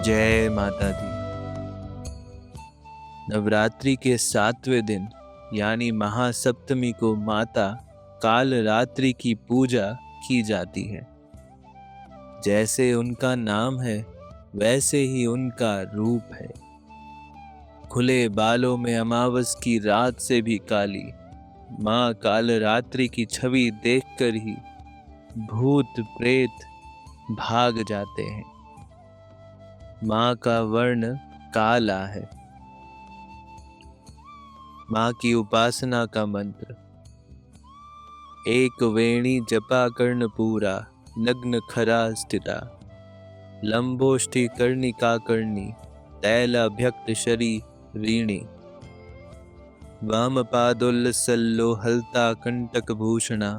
जय माता दी। नवरात्रि के 7वें दिन यानी महासप्तमी को माता काल रात्रि की पूजा की जाती है। जैसे उनका नाम है वैसे ही उनका रूप है। खुले बालों में अमावस की रात से भी काली माँ काल रात्रि की छवि देखकर ही भूत प्रेत भाग जाते हैं। माँ का वर्ण काला है। माँ की उपासना का मंत्र। एक वेणी जपा कर्ण पूरा नग्न खरा स्थिता लंबोष्टि कर्णिका कर्णी तैलाभ्यक्त शरी वीणी वाम पादोल्लसल्लो हलता कंटक भूषणा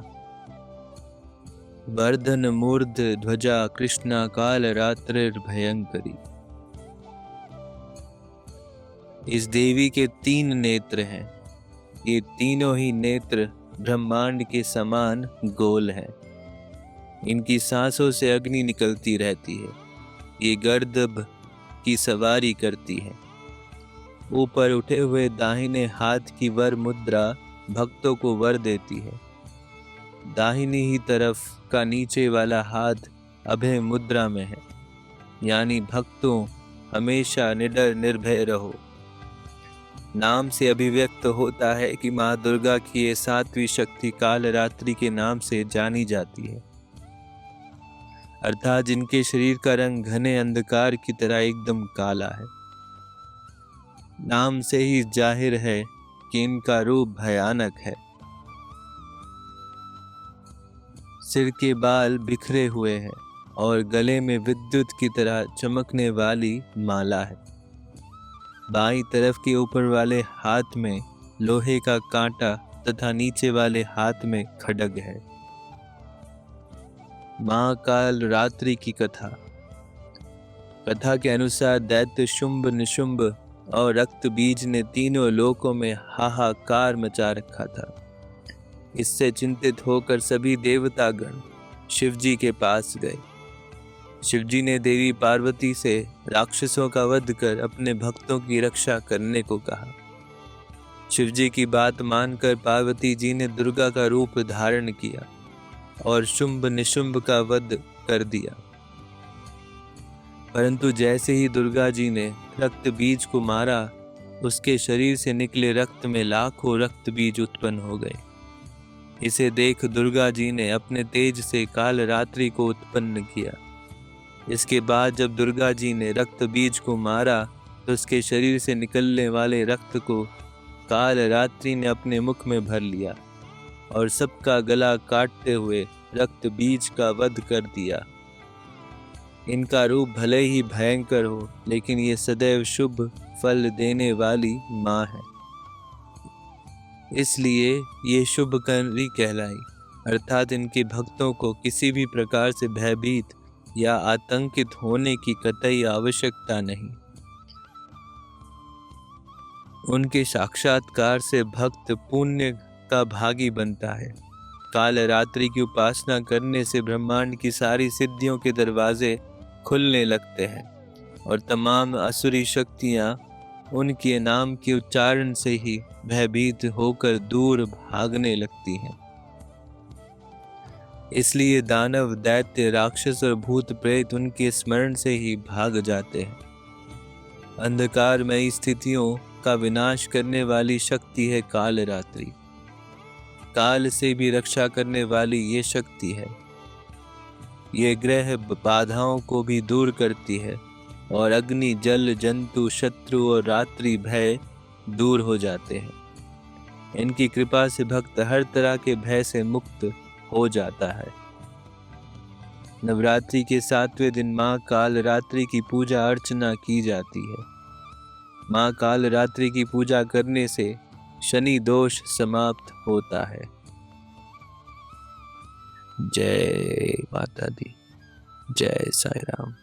वर्धन मूर्ध ध्वजा कृष्णा काल रात्रिर्भयंकरी। इस देवी के 3 नेत्र हैं। ये तीनों ही नेत्र ब्रह्मांड के समान गोल हैं। इनकी सांसों से अग्नि निकलती रहती है। ये गर्दभ की सवारी करती है। ऊपर उठे हुए दाहिने हाथ की वर मुद्रा भक्तों को वर देती है। दाहिनी ही तरफ का नीचे वाला हाथ अभय मुद्रा में है, यानी भक्तों हमेशा निडर निर्भय रहो। नाम से अभिव्यक्त होता है कि माँ दुर्गा की ये 7वीं शक्ति काल रात्रि के नाम से जानी जाती है, अर्थात जिनके शरीर का रंग घने अंधकार की तरह एकदम काला है। नाम से ही जाहिर है कि इनका रूप भयानक है। सिर के बाल बिखरे हुए हैं और गले में विद्युत की तरह चमकने वाली माला है। बाईं तरफ के ऊपर वाले हाथ में लोहे का कांटा तथा नीचे वाले हाथ में खड्ग है। माँ काल रात्रि की कथा। कथा के अनुसार दैत्य शुंभ निशुंभ और रक्त बीज ने तीनों लोकों में हाहाकार मचा रखा था। इससे चिंतित होकर सभी देवतागण शिवजी के पास गए। शिवजी ने देवी पार्वती से राक्षसों का वध कर अपने भक्तों की रक्षा करने को कहा। शिवजी की बात मानकर पार्वती जी ने दुर्गा का रूप धारण किया और शुंभ निशुंभ का वध कर दिया। परंतु जैसे ही दुर्गा जी ने रक्त बीज को मारा, उसके शरीर से निकले रक्त में लाखों रक्त बीज उत्पन्न हो गए। इसे देख दुर्गा जी ने अपने तेज से काल रात्रि को उत्पन्न किया। इसके बाद जब दुर्गा जी ने रक्त बीज को मारा तो उसके शरीर से निकलने वाले रक्त को काल रात्रि ने अपने मुख में भर लिया और सबका गला काटते हुए रक्त बीज का वध कर दिया। इनका रूप भले ही भयंकर हो, लेकिन ये सदैव शुभ फल देने वाली माँ है, इसलिए ये शुभकरी कहलाई। अर्थात इनके भक्तों को किसी भी प्रकार से भयभीत या आतंकित होने की कतई आवश्यकता नहीं। उनके साक्षात्कार से भक्त पुण्य का भागी बनता है। काल रात्रि की उपासना करने से ब्रह्मांड की सारी सिद्धियों के दरवाजे खुलने लगते हैं और तमाम असुरी शक्तियां उनके नाम के उच्चारण से ही भयभीत होकर दूर भागने लगती हैं। इसलिए दानव, दैत्य, राक्षस और भूत प्रेत उनके स्मरण से ही भाग जाते हैं। अंधकारमयी स्थितियों का विनाश करने वाली शक्ति है काल रात्रि। काल से भी रक्षा करने वाली ये शक्ति है। ये ग्रह बाधाओं को भी दूर करती है और अग्नि, जल, जंतु, शत्रु और रात्रि भय दूर हो जाते हैं। इनकी कृपा से भक्त हर तरह के भय से मुक्त हो जाता है। नवरात्रि के 7वें दिन माँ काल रात्रि की पूजा अर्चना की जाती है। माँ काल रात्रि की पूजा करने से शनि दोष समाप्त होता है। जय माता दी। जय साईं राम।